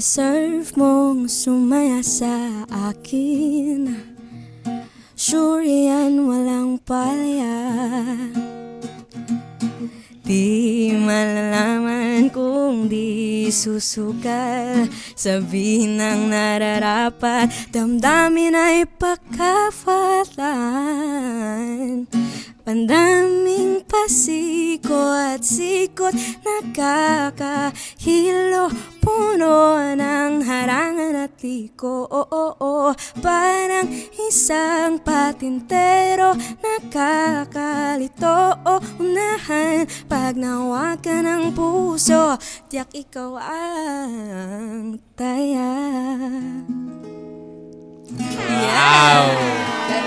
Deserve mong sumaya sa akin. Sure yan, walang palya. Di malalaman kung di susukal. Sabihin ng nararapat, damdamin ay pagkafatan. Pandaming pasiko at sikot, nakakahilo, puno ng harangan at liko. Parang isang patintero, nakakalito. Unahan pag nawakan ng puso, tiyak ikaw ang taya. Wow!